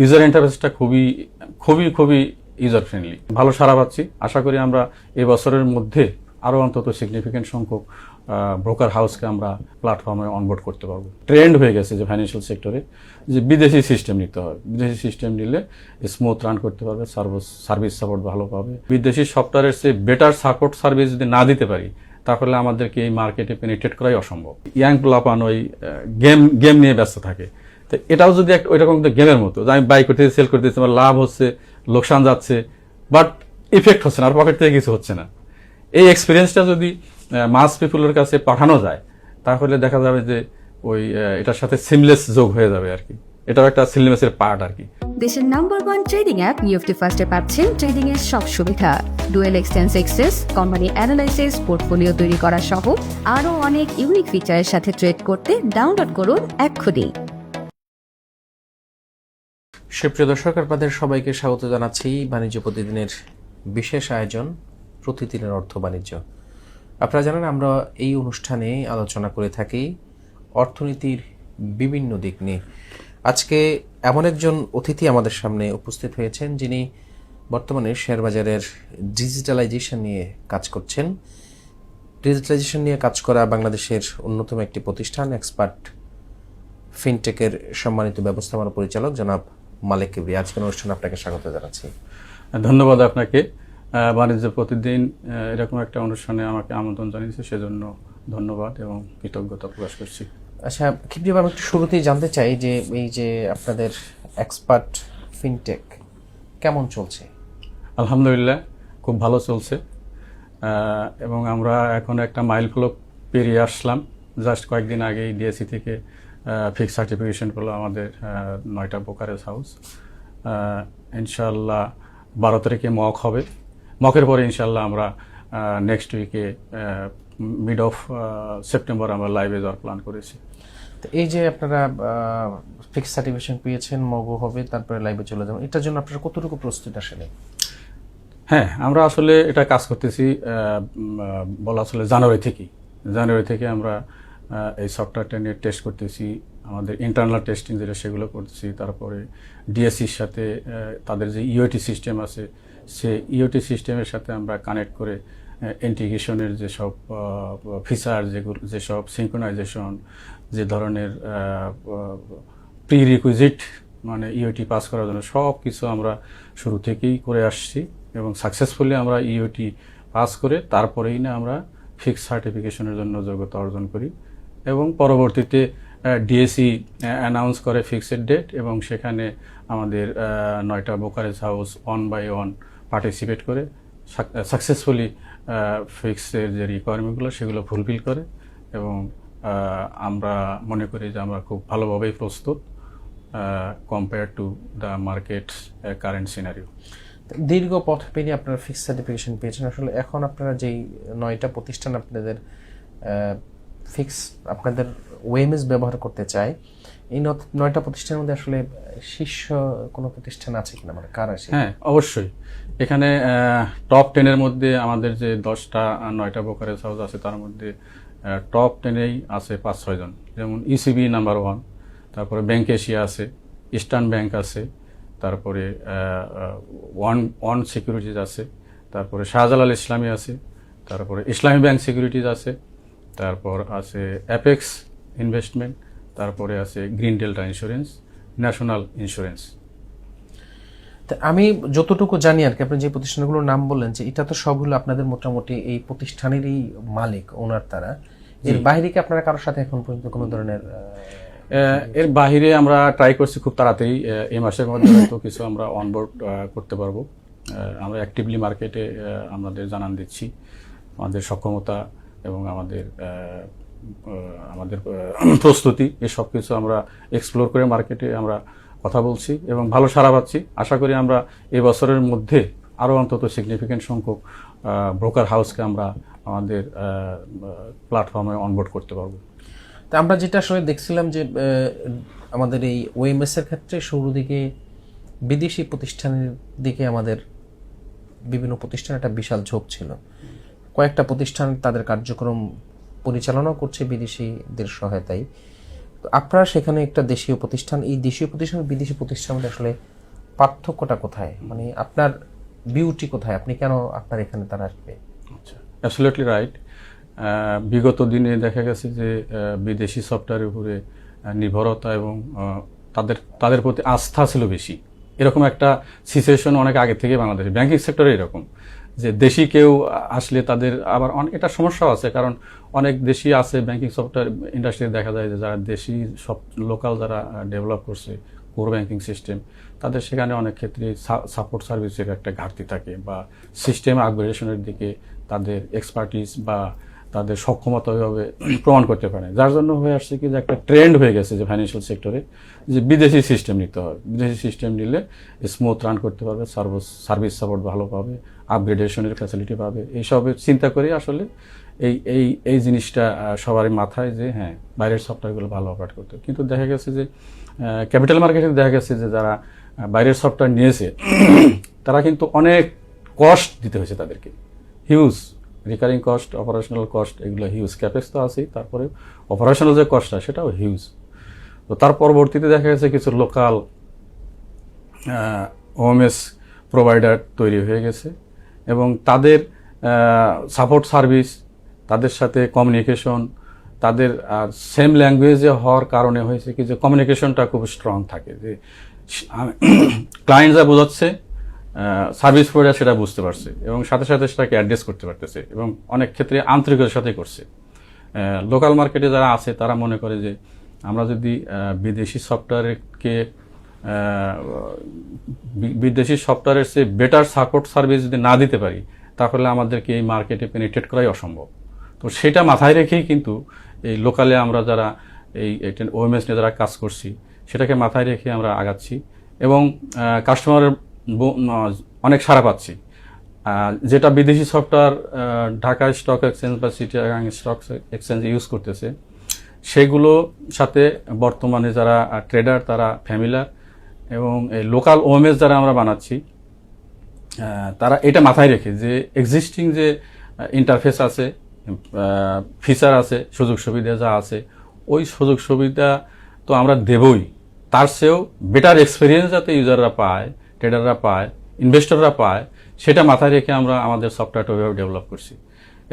User ইন্টারফেসটা খুবই খুবই খুবই ইউজার ফ্রেন্ডলি, ভালো সাড়া পাচ্ছি। আশা করি আমরা এই বছরের মধ্যে আরও অন্তত সিগনিফিকেন্ট সংখ্যক ব্রোকার হাউসকে আমরা প্ল্যাটফর্মে অনবোর্ড করতে পারবো। ট্রেন্ড হয়ে গেছে যে ফাইন্যান্সিয়াল সেক্টরে যে বিদেশি সিস্টেম নিতে হবে, বিদেশি সিস্টেম নিলে স্মুথ রান করতে পারবে, সার্ভিস সাপোর্ট ভালো পাবে। বিদেশি সফটওয়্যারের চেয়ে বেটার সাপোর্ট সার্ভিস যদি না দিতে পারি তাহলে আমাদেরকে এই মার্কেটে পেনিট্রেট করাই অসম্ভব। ইয়াং পোলাপান ওই গেম নিয়ে ব্যস্ত থাকে। তো এটাও যদি একটা ওইরকম গেমের মতো, আমি বাই করতেছি, সেল করতেছি, আমার লাভ হচ্ছে, লোকসান যাচ্ছে, বাট ইফেক্ট হচ্ছে না, আর পকেট থেকে কিছু হচ্ছে না। এই এক্সপিরিয়েন্সটা যদি মাস পিপুলের কাছে পাঠানো যায় তাহলে দেখা যাবে যে ওই এটার সাথে সিমলেস যোগ হয়ে যাবে আর কি। এটাও একটা সিমলেসের পার্ট আর কি। দেশের নাম্বার 1 ট্রেডিং অ্যাপ নিফটি ফার্স্টে পাচ্ছেন ট্রেডিং এর সব সুবিধা, dual exchange access, company analysis, portfolio তৈরি করা সহ আরো অনেক ইউনিক ফিচারের সাথে ট্রেড করতে ডাউনলোড করুন এক্ষুনি। সুপ্রিয় দর্শক, আপনাদের সবাইকে স্বাগত জানাচ্ছি বাণিজ্য প্রতিদিনের বিশেষ আয়োজন প্রতিদিনের অর্থ বাণিজ্য। আপনারা জানেন আমরা এই অনুষ্ঠানে আলোচনা করে থাকি অর্থনীতির বিভিন্ন দিক নিয়ে। আজকে এমন একজন অতিথি আমাদের সামনে উপস্থিত হয়েছেন যিনি বর্তমানে শেয়ার বাজারের ডিজিটালাইজেশন নিয়ে কাজ করছেন। ডিজিটালাইজেশন নিয়ে কাজ করা বাংলাদেশের অন্যতম একটি প্রতিষ্ঠান এক্সপার্ট ফিনটেকের সম্মানিত ব্যবস্থাপনা পরিচালক জনাব মালেক কিবরিয়া। আজকের অনুষ্ঠানে আপনাকে স্বাগত জানাচ্ছি। ধন্যবাদ আপনাকে। বাণিজ্য প্রতিদিন এরকম একটা অনুষ্ঠানে আমাকে আমন্ত্রণ জানিয়েছে, সেজন্য ধন্যবাদ এবং কৃতজ্ঞতা প্রকাশ করছি। আচ্ছা কিবরিয়া, আমি একটু শুরুতেই জানতে চাই যে এই যে আপনাদের এক্সপার্ট ফিনটেক কেমন চলছে? আলহামদুলিল্লাহ খুব ভালো চলছে এবং আমরা এখন একটা মাইলফলক পেরিয়ে আসলাম। জাস্ট কয়েকদিন আগেই ডিএসসি থেকে ফিক্স সার্টিফিকেশন পেলো আমাদের 9টা ব্রোকারেজ হাউস। ইনশাআল্লাহ 12 তারিখে মক হবে। মকের পরে ইনশাআল্লাহ আমরা নেক্সট উইকে মিড অফ সেপ্টেম্বর আমরা লাইভে যাওয়ার প্ল্যান করেছি। তো এই যে আপনারা ফিক্স সার্টিফিকেশন পেয়েছেন, মগও হবে, তারপরে লাইভে চলে যাবেন, এটার জন্য আপনারা কতটুকু প্রস্তুত আসলে? হ্যাঁ, আমরা আসলে এটা কাজ করতেছি বলা আসলে জানুয়ারি থেকে আমরা এই সফটওয়্যারটা নিয়ে টেস্ট করতেছি। আমাদের ইন্টারনাল টেস্টিং যেটা সেগুলো করতেছি। তারপরে ডিএসসির সাথে তাদের যে ইওটি সিস্টেম আছে সে ইওটি সিস্টেমের সাথে আমরা কানেক্ট করে ইন্টিগ্রেশনের যেসব ফিচার, যেসব সিনক্রোনাইজেশন, যে ধরনের প্রি রিকুইজিট মানে ইওটি পাস করার জন্য সব কিছু আমরা শুরু থেকেই করে আসছি এবং সাকসেসফুলি আমরা ইওটি পাস করে তারপরেই না আমরা ফিক্স সার্টিফিকেশনের জন্য যোগ্যতা অর্জন করি এবং পরবর্তীতে ডিএসসি অ্যানাউন্স করে ফিক্সড ডেট এবং সেখানে আমাদের 9টা ব্রোকারেজ হাউস 1 বাই 1 পার্টিসিপেট করে সাকসেসফুলি ফিক্সের যে রিকোয়ারমেন্টগুলো সেগুলো ফুলফিল করে এবং আমরা মনে করি যে আমরা খুব ভালোভাবেই প্রস্তুত compare to the market current scenario. দীর্ঘ পথ পেরিয়ে আপনারা ফিক্স সার্টিফিকেশন পেয়েছেন। আসলে এখন আপনারা যেই 9টা প্রতিষ্ঠান আপনাদের ফিক্স আপনাদের ওএমএস ব্যবহার করতে চায়, এই 9টা প্রতিষ্ঠানের মধ্যে আসলে শীর্ষ কোনো প্রতিষ্ঠান আছে কিনা, মানে কার আছে? হ্যাঁ, অবশ্যই। এখানে টপ 10-এর মধ্যে আমাদের যে 10টা 9টা ব্রোকারেজ হাউস আছে তার মধ্যে টপ 10-এই আছে 5-6 জন। যেমন ইসিবি নাম্বার 1, তারপরে ব্যাংক এশিয়া আছে, ইস্টার্ন ব্যাংক আছে, তারপরে ওয়ান সিকিউরিটিজ আছে, তারপরে শাহজালাল ইসলামী আছে, তারপরে ইসলামী ব্যাংক সিকিউরিটিজ আছে, তারপর আছে অ্যাপেক্স ইনভেস্টমেন্ট, তারপরে আছে green delta insurance, national insurance. তা আমি যতটুকু জানি আর কি, আপনি যে প্রতিষ্ঠানগুলোর নাম বললেন যে এটা তো সবগুলো আপনাদের মোটামুটি এই প্রতিষ্ঠানেরই মালিক, ওনার তারা। এর বাইরে কি আপনারা কারোর সাথে এখন পর্যন্ত কোনো ধরনের? এর বাইরে আমরা ট্রাই করছি খুব তাড়াতাড়ি এই মাসের মধ্যে হয়তো কিছু আমরা অনবোর্ড করতে পারবো। আমরা অ্যাক্টিভলি মার্কেটে আমাদের জানান দিচ্ছি আমাদের সক্ষমতা এবং আমাদের প্রস্তুতি, এসব কিছু আমরা এক্সপ্লোর করে মার্কেটে আমরা কথা বলছি এবং ভালো সাড়া পাচ্ছি। আশা করি আমরা এই বছরের মধ্যে আরও অন্তত সিগনিফিকেন্ট সংখ্যক ব্রোকার হাউসকে আমরা আমাদের প্ল্যাটফর্মে অনবোর্ড করতে পারবো। তা আমরা যেটা আসলে দেখছিলাম যে আমাদের এই ওএমএস এর ক্ষেত্রে শুরু দিকে বিদেশি প্রতিষ্ঠানের দিকে আমাদের বিভিন্ন প্রতিষ্ঠান একটা বিশাল ঝোঁক ছিল। কয়েকটা প্রতিষ্ঠান তাদের কার্যক্রম পরিচালনা করছে বিদেশিদের সহায়তায়। তো আপনারা সেখানে একটা দেশীয় প্রতিষ্ঠান, এই দেশীয় প্রতিষ্ঠান আর বিদেশি প্রতিষ্ঠানের মধ্যে আসলে পার্থক্যটা কোথায়, মানে আপনার বিউটি কোথায়, আপনি কেন আপনার এখানে তারা আসবে? আচ্ছা, অ্যাবসলিউটলি রাইট। বিগত দিনে দেখা গেছে যে বিদেশি সফটওয়্যারের উপরে নির্ভরতা এবং তাদের প্রতি আস্থা ছিল বেশি। এরকম একটা সিচুয়েশন অনেক আগে থেকে বাংলাদেশে ব্যাংকিং সেক্টরে এরকম, যে দেশি কেউ আসলে তাদের আবার এটা সমস্যাও আছে, কারণ অনেক দেশি আছে ব্যাংকিং সফটওয়্যার ইন্ডাস্ট্রি, দেখা যায় যে যারা দেশি সব লোকাল যারা ডেভেলপ করছে কোর ব্যাংকিং সিস্টেম, তাদের সেখানে অনেক ক্ষেত্রে সাপোর্ট সার্ভিসের একটা ঘাটতি থাকে, বা সিস্টেম আপগ্রেডেশনের দিকে তাদের এক্সপার্টিস বা তাদের সক্ষমতা ওইভাবে প্রমাণ করতে পারে, যার জন্য হয়ে আসছে কি যে একটা ট্রেন্ড হয়ে গেছে যে ফাইন্যান্সিয়াল সেক্টরে যে বিদেশি সিস্টেম নিতে হবে। বিদেশি সিস্টেম নিলে স্মুথ রান করতে পারবে, সার্ভিস সাপোর্ট ভালো পাবে, আপগ্রেডেশনের ফ্যাসিলিটি পাবে, এইসবের চিন্তা করে আসলে এই জিনিসটা সবারই মাথায় যে হ্যাঁ বাইরের সফটওয়্যারগুলো ভালো অপারেট করতে। কিন্তু দেখা গেছে যে ক্যাপিটাল মার্কেটে দেখা গেছে যে যারা বাইরের সফটওয়্যার নিয়েছে তারা কিন্তু অনেক কস্ট দিতে হয়েছে তাদেরকে, huge recurring cost, operational cost, এগুলো হিউজ, ক্যাপেক্স তো আছেই, তারপরে অপারেশনাল যে কস্টটা সেটাও হিউজ। তো তার পরবর্তীতে দেখা গেছে কিছু লোকাল ওএমএস প্রোভাইডার তৈরি হয়ে গেছে এবং তাদের সাপোর্ট সার্ভিস, তাদের সাথে কমিউনিকেশন, তাদের সেম ল্যাঙ্গুয়েজে হওয়ার কারণে হয়েছে কি যে কমিউনিকেশনটা খুব স্ট্রং থাকে, যে ক্লায়েন্ট যা বোঝাচ্ছে সার্ভিস প্রোভাইডার সেটা বুঝতে পারছে এবং সাথে সাথে সেটাকে অ্যাড্রেস করতে পারতেছে এবং অনেক ক্ষেত্রে আন্তরিকতার সাথে করছে। লোকাল মার্কেটে যারা আছে তারা মনে করে যে আমরা যদি বিদেশি সফটওয়্যারের চেয়ে বেটার সাপোর্ট সার্ভিস যদি না দিতে পারি তাহলে আমাদেরকে এই মার্কেটে পেনিট্রেট করাই অসম্ভব। তো সেটা মাথায় রেখেই কিন্তু এই লোকালে আমরা যারা এই ওএমএস নিয়ে যারা কাজ করছি সেটাকে মাথায় রেখে আমরা আগাচ্ছি এবং কাস্টমারের অনেক সাড়া পাচ্ছি। যেটা বিদেশি সফটওয়্যার ঢাকা স্টক এক্সচেঞ্জ বা চিটাগাং স্টক এক্সচেঞ্জ ইউজ করতেছে সেগুলো সাথে বর্তমানে যারা ট্রেডার তারা ফ্যামিলার এবং এই লোকাল ওএমএস যারা আমরা বানাচ্ছি তারা এটা মাথায় রেখে যে এক্সিস্টিং যে ইন্টারফেস আছে, ফিচার আছে, সুযোগ সুবিধা যা আছে, ওই সুযোগ সুবিধা তো আমরা দেবই, তার চেয়েও বেটার এক্সপিরিয়েন্স যাতে ইউজাররা পায়, ট্রেডাররা পায়, ইনভেস্টররা পায়, সেটা মাথায় রেখে আমরা আমাদের সফটওয়্যারটা ওইভাবে ডেভেলপ করছি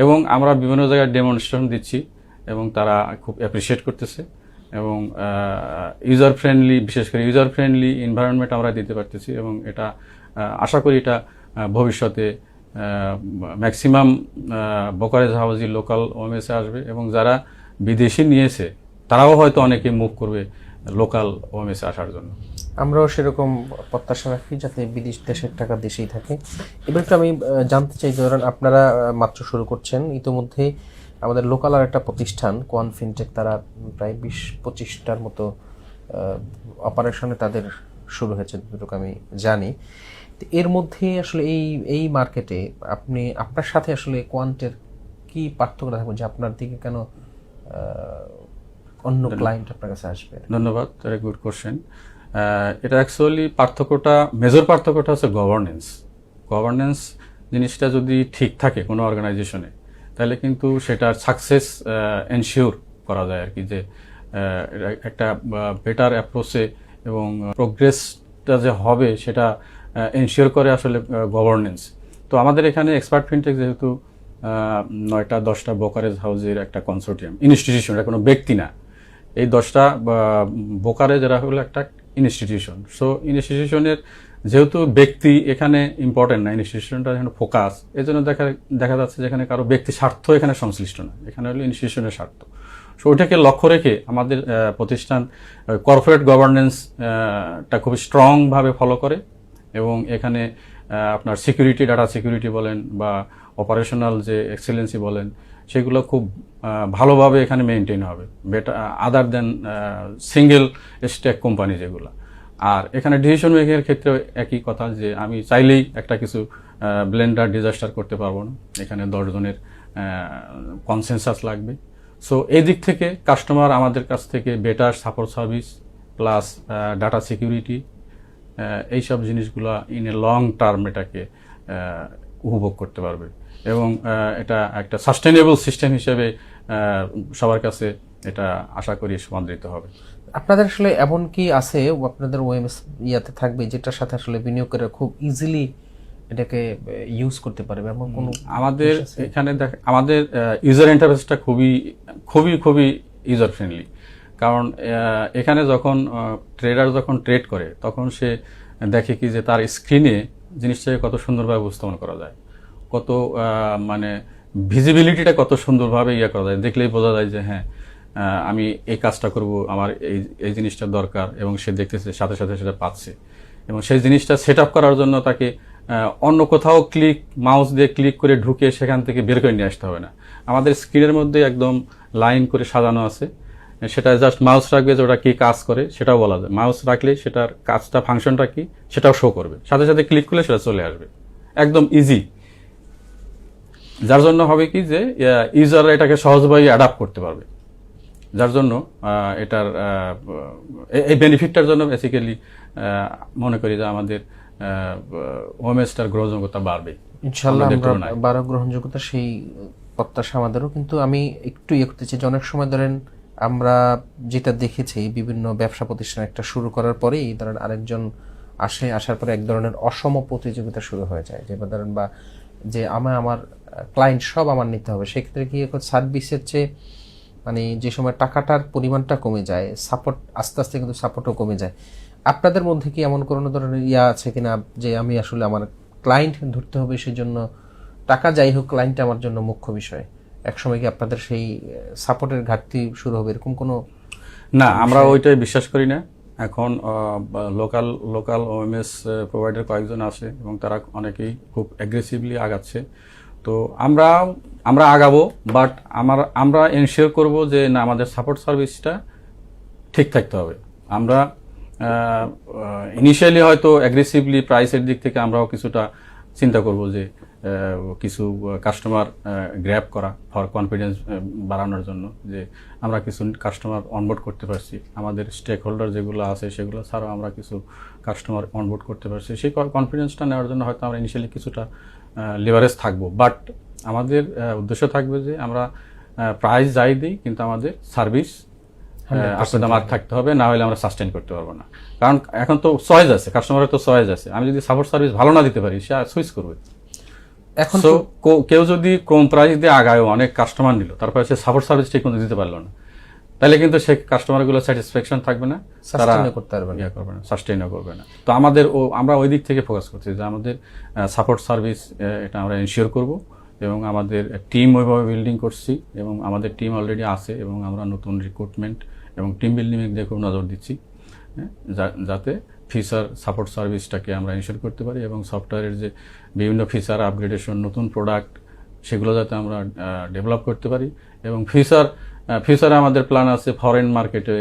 এবং আমরা বিভিন্ন জায়গায় ডেমনস্ট্রেশন দিচ্ছি এবং তারা খুব অ্যাপ্রিসিয়েট করতেছে এবং ইউজার ফ্রেন্ডলি, বিশেষ করে ইউজার ফ্রেন্ডলি এনভায়রনমেন্ট আমরা দিতে পারতেছি এবং এটা আশা করি এটা ভবিষ্যতে ম্যাক্সিমাম ব্রোকারেজ হাউসই লোকাল ওএমএসে আসবে এবং যারা বিদেশি নিয়েছে তারাও হয়তো অনেকে মুভ করবে লোকাল ওএমএসে আসার জন্য। আমরাও সেরকম প্রত্যাশা রাখি যাতে বিদেশ দেশের টাকা দেশেই থাকে। এবার একটু আমি জানতে চাই, ধরেন আপনারা মাত্র শুরু করছেন, ইতিমধ্যে আমাদের লোকাল আর একটা প্রতিষ্ঠান কোয়ান ফিনটেক তারা প্রায় 20-25টার মতো অপারেশনে তাদের শুরু হয়েছে যতটুকু আমি জানি। এর মধ্যে আসলে এই মার্কেটে আপনার সাথে আসলে কোয়ান্টের কি পার্থক্য থাকবে যে আপনার দিকে কেন অন্য ক্লায়েন্ট আপনার কাছে আসবে? ধন্যবাদ, ভেরি গুড কোশ্চেন। এটা অ্যাকচুয়ালি মেজর পার্থক্যটা হচ্ছে গভর্নেন্স জিনিসটা যদি ঠিক থাকে কোনো অর্গানাইজেশনে তাহলে কিন্তু সেটার সাকসেস এনশিওর করা যায় আর কি, যে একটা বেটার অ্যাপ্রোচে এবং প্রোগ্রেসটা যে হবে সেটা এনশিওর করে আসলে গভর্নেন্স। তো আমাদের এখানে এক্সপার্ট ফিনটেক যেহেতু 9-10টা ব্রোকারেজ হাউসের একটা কনসোর্টিয়াম ইনস্টিটিউশন, এটা কোনো ব্যক্তি না, এই 10টা ব্রোকারেজ এরা হলো একটা ইনস্টিটিউশন। সো ইনস্টিটিউশনের যেহেতু ব্যক্তি এখানে ইম্পর্টেন্ট না, ইনস্টিটিউশনটা এখানে ফোকাস, এই জন্য দেখা যাচ্ছে যেখানে কারো ব্যক্তি স্বার্থ এখানে সংশ্লিষ্ট না, এখানে হলো ইনস্টিটিউশনের স্বার্থ। সো ওইটাকে লক্ষ্য রেখে আমাদের প্রতিষ্ঠান কর্পোরেট গভর্নেন্সটা খুব স্ট্রংভাবে ফলো করে এবং এখানে আপনার সিকিউরিটি, ডাটা সিকিউরিটি বলেন বা অপারেশনাল যে এক্সেলেন্সি বলেন, সেগুলো খুব ভালোভাবে এখানে মেনটেন হবে, বেটার আদার দেন সিঙ্গেল স্টেক কোম্পানি যেগুলো। আর এখানে ডিসিশন মেকিংয়ের ক্ষেত্রে একই কথা, যে আমি চাইলেই একটা কিছু ব্লেন্ডার ডিজাস্টার করতে পারবো না, এখানে 10 জনের কনসেনসাস লাগবে। সো এই দিক থেকে কাস্টমার আমাদের কাছ থেকে better support service plus data security এইসব জিনিসগুলো ইন এ লং টার্ম এটাকে উপভোগ করতে পারবে এবং এটা একটা সাস্টেনেবল সিস্টেম হিসেবে সবার কাছে এটা আশা করি সমাদৃত হবে। আপনাদের আসলে এমন কি আছে আপনাদের ওএমএস ইয়াতে থাকবে যেটার সাথে আসলে বিনিয়োগকারীরা খুব ইজিলি এটাকে ইউজ করতে পারবে এমন কোনো আমাদের এখানে আমাদের ইউজার ইন্টারফেসটা খুবই খুবই খুবই ইউজার ফ্রেন্ডলি। কারণ এখানে যখন ট্রেডার যখন ট্রেড করে তখন সে দেখে কি যে তার স্ক্রিনে জিনিসটাকে কত সুন্দরভাবে উপস্থাপন করা যায়, কত মানে ভিজিবিলিটিটা কত সুন্দরভাবে করা যায়, দেখলেই বোঝা যায় যে হ্যাঁ আমি এই কাজটা করব, আমার এই জিনিসটা দরকার, এবং সে দেখতেছে সাথে সাথে সেটা পাচ্ছে। এবং সেই জিনিসটা সেট আপ করার জন্য তাকে অন্য কোথাও মাউস দিয়ে ক্লিক করে ঢুকে সেখান থেকে বের করে নিয়ে আসতে হবে না। আমাদের স্ক্রিনের মধ্যে একদম লাইন করে সাজানো আছে, সেটা জাস্ট মাউস রাখবে যে ওটা কি কাজ করে সেটাও বলা যায়, মাউস রাখলে সেটার কাজটা ফাংশনটা কি সেটাও শো করবে, সাথে সাথে ক্লিক করলে সেটা চলে আসবে, একদম ইজি। যার জন্য হবে কি যে ইউজাররা এটাকে সহজভাবে অ্যাডাপ্ট করতে পারবে, যার জন্য এটার এই বেনিফিটটার জন্য বেসিক্যালি মনে করি যে আমাদের ওএমএসটার গ্রহণযোগ্যতা বাড়বে ইনশাআল্লাহ। আমরা 12 গ্রহণযোগ্যতা সেই প্রত্যাশা আমাদেরও, কিন্তু আমি একটু করতে চাই যে অনেক সময় ধরেন আমরা যেটা দেখেছি বিভিন্ন ব্যবসা প্রতিষ্ঠান একটা শুরু করার পরেই ধরেন আরেকজন আসার পরে এক ধরনের অসম প্রতিযোগিতা শুরু হয়ে যায়, যে ধরেন বা যে আমার ক্লায়েন্ট সব আমার নিতে হবে, সেক্ষেত্রে কি সার্ভিসের চেয়ে মানে যে সময় টাকাটার পরিমাণটা কমে যায়, সাপোর্ট আস্তে আস্তে কিন্তু সাপোর্টও কমে যায়। আপনাদের মধ্যে কি এমন কোনো ধরনের আছে কিনা যে আমি আসলে আমার ক্লায়েন্ট ধরতে হবে, সেই জন্য টাকা যাই হোক ক্লায়েন্ট আমার জন্য মুখ্য বিষয়, একসময় কি আপনাদের সেই সাপোর্টের ঘাটতি শুরু হবে এরকম কোনো? না, আমরা ওইটাই বিশ্বাস করি না। এখন লোকাল ওএমএস প্রোভাইডার কয়েকজন আছে এবং তারা অনেকেই খুব অ্যাগ্রেসিভলি আগাচ্ছে। তো আমরা আগাবো, বাট আমরা এনশিওর করব যে না, আমাদের সাপোর্ট সার্ভিসটা ঠিক থাকতে হবে। আমরা ইনিশিয়ালি হয়তো অ্যাগ্রেসিভলি প্রাইসের দিক থেকে আমরাও কিছুটা চিন্তা করব যে কিছু কাস্টমার গ্র্যাব করা ফর কনফিডেন্স বাড়ানোর জন্য, যে আমরা কিছু কাস্টমার অনবোর্ড করতে পারছি, আমাদের স্টেক হোল্ডার যেগুলো আছে সেগুলো ছাড়াও আমরা কিছু কাস্টমার অনবোর্ড করতে পারছি, সেই কনফিডেন্সটা নেওয়ার জন্য হয়তো আমরা ইনিশিয়ালি কিছুটা লিভারেজ থাকবো। বাট আমাদের উদ্দেশ্য থাকবে যে আমরা প্রাইস যাই দিই, কিন্তু আমাদের সার্ভিস আসলে আমার থাকতে হবে, না হলে আমরা সাস্টেইন করতে পারবো না। কারণ এখন তো চয়েস আছে, কাস্টমারের তো চয়েস আছে, আমি যদি সাপোর্ট সার্ভিস ভালো না দিতে পারি সে সুইচ করবে। এখন তো কেউ যদি কম প্রাইস দিয়ে আগায় অনেক কাস্টমার নিল, তারপরে সে সাপোর্ট সার্ভিস ঠিক মতো দিতে পারলো না, তাহলে কিন্তু সেই কাস্টমারগুলো স্যাটিসফ্যাকশন থাকবে না, তারা সাস্টেইনও করবে না। তো আমরা ওই দিক থেকে ফোকাস করছি যে আমাদের সাপোর্ট সার্ভিস এটা আমরা এনশিওর করব, এবং আমাদের টিম ওইভাবে বিল্ডিং করছি, এবং আমাদের টিম অলরেডি আছে, এবং আমরা নতুন রিক্রুটমেন্ট এবং টিম বিল্ডিং এর দিকে খুব নজর দিচ্ছি, যাতে ফিচার সাপোর্ট সার্ভিসটাকে আমরা এনশিওর করতে পারি, এবং সফটওয়্যারের যে বিভিন্ন ফিচার আপগ্রেডেশন, নতুন প্রোডাক্ট, সেগুলো যাতে আমরা ডেভেলপ করতে পারি। এবং ফিউচারে আমাদের প্ল্যান আছে ফরেন মার্কেটে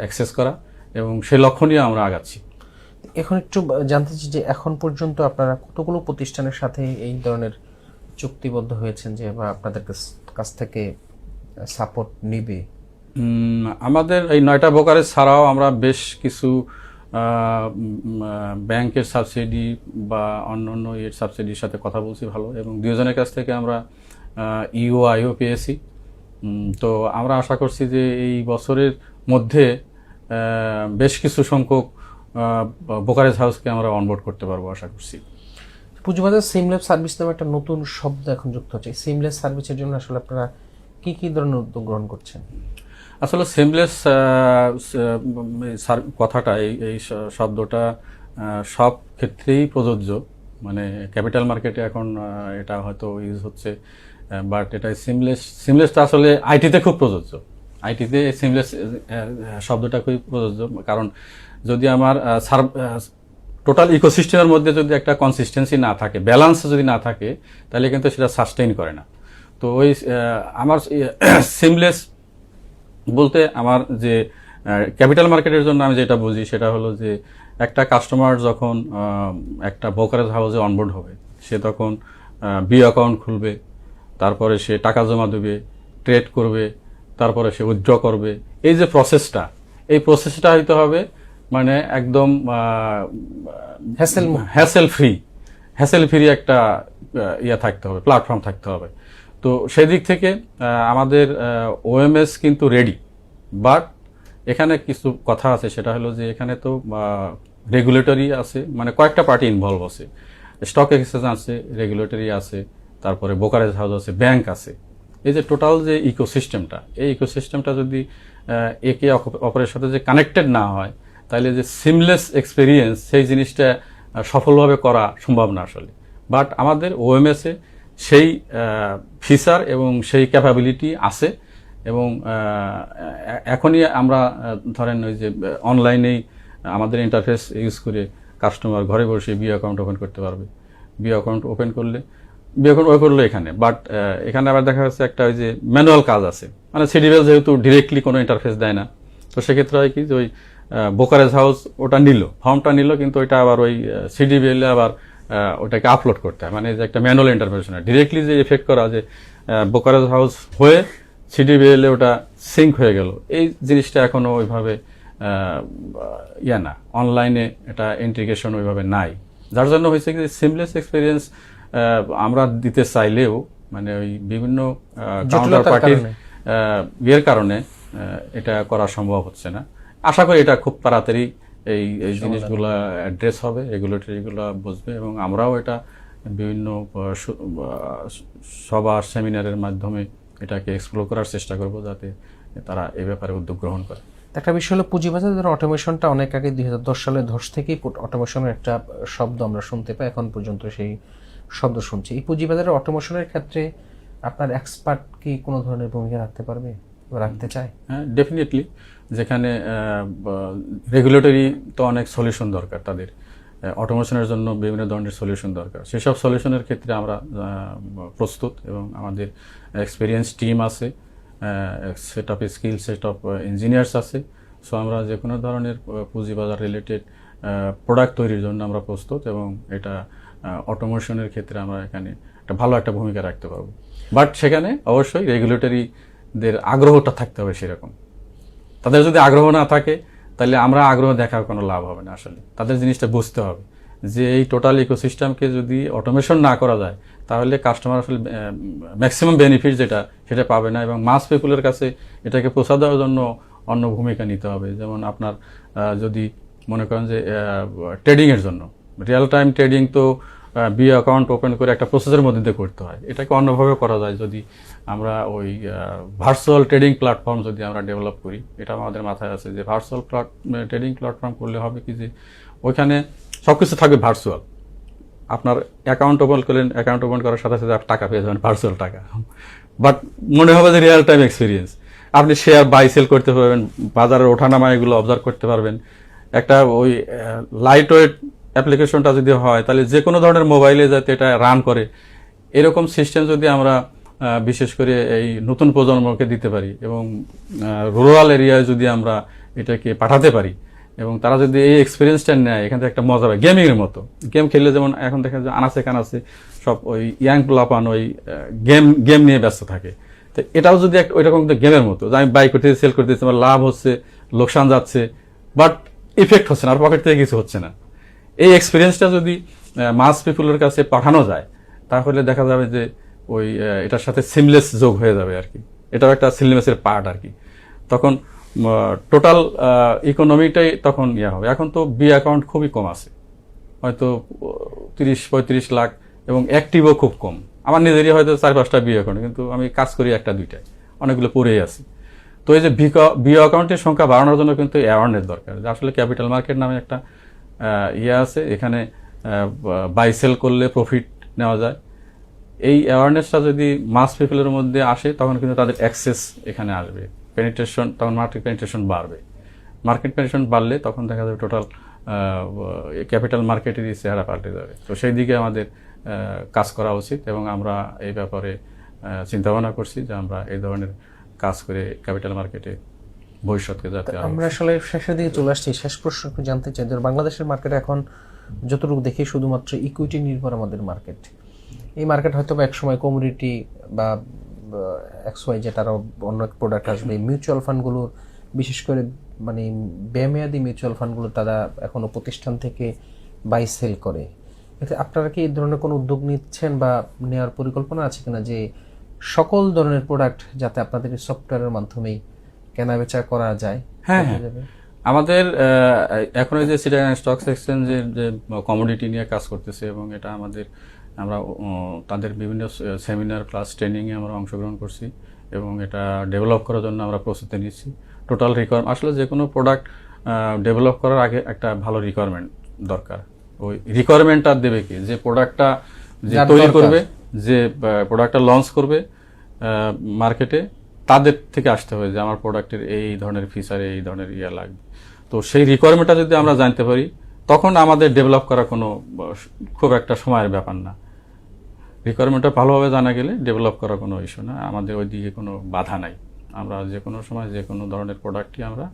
অ্যাক্সেস করা, এবং সেই লক্ষ্য নিয়ে আমরা আগাচ্ছি। এখন একটু জানতে চাই যে এখন পর্যন্ত আপনারা কতগুলো প্রতিষ্ঠানের সাথে এই ধরনের চুক্তিবদ্ধ হয়েছেন যে বা আপনাদের কাছ থেকে সাপোর্ট নিবে? আমাদের এই 9টা ব্রোকারেজ ছাড়াও আমরা বেশ কিছু ব্যাংকের সাবসিডি বা অন্যান্য এর সাবসিডির সাথে কথা বলছি ভালো, এবং 2 জনের কাছ থেকে আমরা ইউআইও পেয়েছি। তো আমরা আশা করছি যে এই বছরের মধ্যে বেশ কিছু সংখ্যক ব্রোকারেজ হাউসকে আমরা অনবোর্ড করতে পারবো আশা করছি। পুঁজিবাজার সিমলেস সার্ভিস নামে একটা নতুন শব্দ এখন যুক্ত হচ্ছে, সিমলেস সার্ভিসের জন্য আসলে আপনারা কি ধরনের উদ্যোগ গ্রহণ করছেন? আসলে সিমলেস কথাটা, এই শব্দটা সব ক্ষেত্রেই প্রযোজ্য, মানে ক্যাপিটাল মার্কেটে এখন এটা হয়তো ইউজ হচ্ছে, বাট এটা সিমলেসটা আসলে আইটিতে খুব প্রযোজ্য। আইটিতে সিমলেস শব্দটা খুবই প্রযোজ্য, কারণ যদি আমার টোটাল ইকোসিস্টেমের মধ্যে যদি একটা কনসিস্টেন্সি না থাকে, ব্যালেন্স যদি না থাকে, তাহলে কিন্তু সেটা সাস্টেইন করে না। তো ওই আমার সিমলেস বলতে আমার যে ক্যাপিটাল মার্কেটের জন্য আমি যেটা বুঝি সেটা হলো যে একটা কাস্টমার যখন একটা ব্রোকারেজ হাউসে অনবোর্ড হবে, সে তখন বি অ্যাকাউন্ট খুলবে, তারপরে সে টাকা জমা দেবে, ট্রেড করবে, তারপরে সে উইথড্র করবে। এই যে এই প্রসেসটা হইতে হবে মানে একদম হ্যাসেল ফ্রি একটা থাকতে হবে, প্ল্যাটফর্ম থাকতে হবে। তো তো সেই দিক থেকে আমাদের ওএমএস কিন্তু রেডি, বাট এখানে কিছু কথা আছে, সেটা হলো যে এখানে তো রেগুলেটরি আছে, মানে কয়েকটা পার্টি ইনভলভ আছে, স্টক এক্সচেঞ্জ আছে, রেগুলেটরি আছে, তারপরে ব্রোকারেজ হাউস আছে, ব্যাংক আছে। এই যে টোটাল যে ইকোসিস্টেমটা, এই ইকোসিস্টেমটা যদি একে অপরের সাথে যে কানেক্টেড না হয়, তাহলে যে সিমলেস এক্সপিরিয়েন্স সেই জিনিসটা সফলভাবে করা সম্ভব না আসলে। বাট আমাদের ওএমএসে সেই ফিচার এবং সেই ক্যাপাবিলিটি আছে, এবং এখনই আমরা ধরেন ওই যে অনলাইনেই আমাদের ইন্টারফেস ইউজ করে কাস্টমার ঘরে বসে বিও অ্যাকাউন্ট ওপেন করতে পারবে। বিও অ্যাকাউন্ট ওপেন করলে এখানে, বাট এখানে আবার দেখা যাচ্ছে একটা ওই যে ম্যানুয়াল কাজ আছে, মানে সিডিবিএল যেহেতু ডিরেক্টলি কোনো ইন্টারফেস দেয় না, তো সেক্ষেত্রে হয় কি যে ওই ব্রোকারেজ হাউস ওটা নিল, ফর্মটা নিল, কিন্তু ওইটা আবার ওই সিডিবিএল আবার ওটাকে আপলোড করতে হয়, মানে যে একটা ম্যানুয়াল ইন্টারভেনশন, ডিরেক্টলি যে এফেক্ট করা যে ব্রোকারেজ হাউস হয়ে সিডিবিএল ওটা সিঙ্ক হয়ে গেল, এই জিনিসটা এখনো ওইভাবে না, অনলাইনে এটা ইন্টিগ্রেশন ওইভাবে নাই, যার জন্য হয়েছে কি সিমলেস এক্সপিরিয়েন্স আমরা দিতে চাইলেও মানে ওই বিভিন্ন কাউন্টার পার্টির ইয়ের কারণে এটা করা সম্ভব হচ্ছে না। আশা করি এটা খুব তাড়াতাড়ি এই জিনিসগুলো অ্যাড্রেস হবে, রেগুলেটরিগুলো বুঝবে, এবং আমরাও এটা বিভিন্ন সভা সেমিনারের মাধ্যমে এটাকে এক্সপ্লোর করার চেষ্টা করব, যাতে তারা এই ব্যাপারে উদ্যোগ গ্রহণ করে। একটা বিষয় হলো পুঁজিবাজারের অটোমেশনটা অনেক আগে 2010 সালে ধস থেকেই অটোমেশনের একটা শব্দ আমরা শুনতে পাই, এখন পর্যন্ত সেই শব্দ শুনছি। এই পুঁজিবাজারের অটোমেশনের ক্ষেত্রে আপনার এক্সপার্ট কি কোনো ধরনের ভূমিকা রাখতে পারবে বা রাখতে চায়? হ্যাঁ, ডেফিনেটলি। যেখানে রেগুলেটরি তো অনেক সলিউশন দরকার, তাদের অটোমেশনের জন্য বিভিন্ন ধরনের সলিউশন দরকার, সেসব সলিউশনের ক্ষেত্রে আমরা প্রস্তুত, এবং আমাদের এক্সপিরিয়েন্স টিম আছে, set of skill, set of engineers আছে। সো আমরা যে কোনো ধরনের পুঁজিবাজার রিলেটেড প্রোডাক্ট তৈরির জন্য আমরা প্রস্তুত, এবং এটা অটোমেশনের ক্ষেত্রে আমরা এখানে একটা ভালো একটা ভূমিকা রাখতে পারবো। বাট সেখানে অবশ্যই রেগুলেটরিদের আগ্রহটা থাকতে হবে সেরকম। তাদের যদি আগ্রহ না থাকে, তাহলে আমরা আগ্রহ দেখার কোনো লাভ হবে না আসলে। তাদের জিনিসটা বুঝতে হবে যে এই টোটাল ইকোসিস্টেমকে যদি অটোমেশন না করা যায়, তাহলে কাস্টমার আসলে ম্যাক্সিমাম বেনিফিট সেটা পাবে না, এবং মাস পিপুলের কাছে এটাকে পৌঁছা দেওয়ার জন্য অন্য ভূমিকা নিতে হবে। যেমন আপনার যদি মনে করেন যে ট্রেডিংয়ের জন্য, রিয়েল টাইম ট্রেডিং তো বিও অ্যাকাউন্ট ওপেন করে একটা প্রসেসের মধ্যে দিয়ে করতে হয়, এটাকে অন্যভাবে করা যায় যদি আমরা ওই ভার্চুয়াল ট্রেডিং প্ল্যাটফর্ম যদি আমরা ডেভেলপ করি। এটা আমাদের মাথায় আছে যে ভার্চুয়াল ট্রেডিং প্ল্যাটফর্ম করলে হবে কি যে ওইখানে সব কিছু থাকবে ভার্চুয়াল। আপনার অ্যাকাউন্ট ওপেন করলেন, অ্যাকাউন্ট ওপেন করার সাথে সাথে টাকা পেয়ে যাবেন, ভার্চুয়াল টাকা, বাট মনে হবে যে রিয়েল টাইম এক্সপিরিয়েন্স। আপনি শেয়ার বাই সেল করতে পারবেন, বাজারের ওঠানামা এগুলো অবজার্ভ করতে পারবেন। একটা ওই লাইট ওয়েট অ্যাপ্লিকেশনটা যদি হয়, তাহলে যে কোনো ধরনের মোবাইলে যাতে এটা রান করে, এরকম সিস্টেম যদি আমরা বিশেষ করে এই নতুন প্রজন্মকে দিতে পারি, এবং রুরাল এরিয়ায় যদি আমরা এটাকে পাঠাতে পারি, এবং তারা যদি এই এক্সপিরিয়েন্সটা নেয়, এখান থেকে একটা মজা পায়। গেমিংয়ের মতো গেম খেললে যেমন এখন দেখা যায় আনাচে কানাচে সব ওই ইয়াং প্লাপান ওই গেম নিয়ে ব্যস্ত থাকে, তো এটাও যদি একটা ওইরকম গেমের মতো, যে আমি বাই করতেছি, সেল করতেছি, আমার লাভ হচ্ছে, লোকসান যাচ্ছে, বাট ইফেক্ট হচ্ছে না, আর পকেট থেকে কিছু হচ্ছে না। এই এক্সপিরিয়েন্সটা যদি মাস পিপুলের কাছে পাঠানো যায়, তাহলে দেখা যাবে যে ওই এটার সাথে সিমলেস যোগ হয়ে যাবে আর কি। এটাও একটা সিমলেসের পার্ট আর কি। তখন টোটাল ইকোনমিটাই তখন হবে। এখন তো বি অ্যাকাউন্ট খুবই কম আছে, হয়তো 30-35 লাখ, এবং অ্যাক্টিভও খুব কম। আমার নিজেরই হয়তো 4-5টা বি অ্যাকাউন্ট, কিন্তু আমি কাজ করি 1-2টায়, অনেকগুলো পড়েই আছে। তো এই যে বি অ্যাকাউন্টের সংখ্যা বাড়ানোর জন্য কিন্তু অ্যাওয়ারনেস দরকার, যে আসলে ক্যাপিটাল মার্কেট নামে একটা আছে, এখানে বাই সেল করলে প্রফিট নেওয়া যায়। এই অ্যাওয়ারনেসটা যদি মাস পিপলের মধ্যে আসে, তখন কিন্তু তাদের অ্যাক্সেস এখানে আসবে, পেনিট্রেশন, তখন মার্কেট পেনিট্রেশন বাড়বে। মার্কেট পেনিট্রেশন বাড়লে তখন দেখা যাবে টোটাল ক্যাপিটাল মার্কেটেরই চেহারা পাল্টে যাবে। তো সেই দিকে আমাদের কাজ করা উচিত, এবং আমরা এই ব্যাপারে চিন্তাভাবনা করছি যে আমরা এই ধরনের কাজ করে ক্যাপিটাল মার্কেটে ভবিষ্যৎকে যাতে আমরা আসলে শেষের দিকে চলে আসছি। শেষ প্রশ্ন জানতে চাই, বাংলাদেশের মার্কেট এখন যতটুকু দেখি শুধুমাত্র ইকুইটি নির্ভর আমাদের মার্কেট। এই মার্কেট হয়তো বা একসময় কমিউনিটি বা XY যেটারও অন্য এক প্রোডাক্ট আসবে। মিউচুয়াল ফান্ডগুলোর বিশেষ করে মানে বেমেয়াদি মিউচুয়াল ফান্ডগুলো তারা এখনো প্রতিষ্ঠান থেকে বাই সেল করে। এতে আপনারা কি এই ধরনের কোনো উদ্যোগ নিচ্ছেন বা নেওয়ার পরিকল্পনা আছে কিনা, যে সকল ধরনের প্রোডাক্ট যাতে আপনাদের এই সফটওয়্যারের মাধ্যমেই কেনাবেচা করা যায়? হ্যাঁ, করা হ্যাঁ। যাবে? আমাদের এখন এই যে চিটাগাং স্টক এক্সচেঞ্জের যে কমোডিটি নিয়ে কাজ করতেছে এবং এটা আমরা তাদের বিভিন্ন সেমিনার ক্লাস ট্রেনিংয়ে আমরা অংশগ্রহণ করছি এবং এটা ডেভেলপ করার জন্য আমরা প্রস্তুতি নিচ্ছি। টোটাল আসলে যে কোনো প্রোডাক্ট ডেভেলপ করার আগে একটা ভালো রিকোয়ারমেন্ট দরকার। ওই রিকোয়ারমেন্টটা দেবে কি, যে প্রোডাক্টটা যে যার তৈরি দরকার। করবে, যে প্রোডাক্টটা লঞ্চ করবে মার্কেটে, তাদের থেকে আসতে হবে যে আমার প্রোডাক্টের এই ধরনের ফিচার, এই ধরনের লাগবে। তো সেই রিকোয়ারমেন্টটা যদি আমরা জানতে পারি, তখন আমাদের ডেভেলপ করা কোনো খুব একটা সময়ের ব্যাপার না। রিকোয়ারমেন্টটা ভালোভাবে জানা গেলে ডেভেলপ করা কোনো ইস্যু না, আমাদের ওই দিকে কোনো বাধা নাই। আমরা যে কোনো সময় যে কোনো ধরনের প্রোডাক্টই আমরা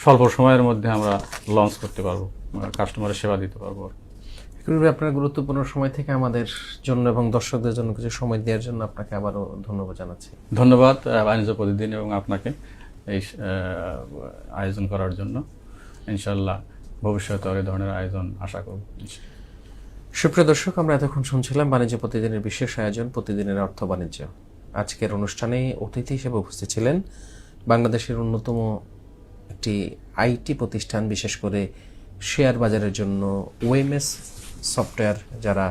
স্বল্প সময়ের মধ্যে আমরা লঞ্চ করতে পারবো, কাস্টমারের সেবা দিতে পারবো। আপনার গুরুত্বপূর্ণ সময় থেকে আমাদের জন্য এবং দর্শকদের জন্য কিছু সময় দেওয়ার জন্য আপনাকে আবারও ধন্যবাদ জানাচ্ছি। ধন্যবাদ বাণিজ্য প্রতিদিন এবং আপনাকে এই আয়োজন করার জন্য। ইনশাল্লাহ ভবিষ্যতে এই ধরনের আয়োজন আশা করব। সুপ্রিয় দর্শক, আমরা এতক্ষণ শুনছিলাম বাণিজ্য প্রতিদিনের বিশেষ আয়োজন প্রতিদিনের অর্থ বাণিজ্য। আজকের অনুষ্ঠানে অতিথি হিসেবে উপস্থিত ছিলেন বাংলাদেশের অন্যতম একটি আইটি প্রতিষ্ঠান, বিশেষ করে শেয়ার বাজারের জন্য ওএমএস সফটওয়্যার যারা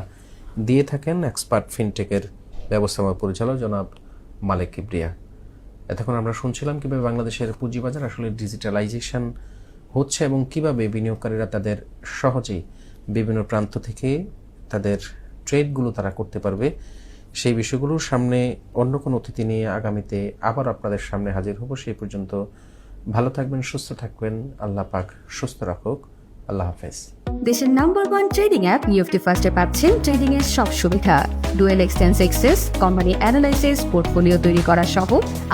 দিয়ে থাকেন, এক্সপার্ট ফিনটেকের ব্যবস্থাপনা পরিচালক জনাব মালেক কিবরিয়া। এতক্ষণ আমরা শুনছিলাম কিভাবে বাংলাদেশের পুঁজিবাজার আসলে ডিজিটালাইজেশন হচ্ছে এবং কিভাবে বিনিয়োগকারীরা তাদের সহজেই বিভিন্ন প্রান্ত থেকে তাদের ট্রেডগুলো তারা করতে পারবে। সেই বিষয়গুলোর সামনে অন্য কোনো অতিথি নিয়ে আগামীতে আবার আপনাদের সামনে হাজির হব। সেই পর্যন্ত ভালো থাকবেন, সুস্থ থাকবেন। আল্লাহ পাক সুস্থ রাখুক। আল্লাহ হাফেজ। দেশের নাম্বার 1 ট্রেডিং অ্যাপ নিফটি ফার্স্টে পাচ্ছেন ট্রেডিং এর সব সুবিধা, dual exchange access, company analysis, portfolio তৈরি করা সহ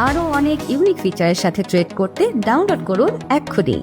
আরও অনেক ইউনিক ফিচারের সাথে ট্রেড করতে ডাউনলোড করুন এক্ষুনি।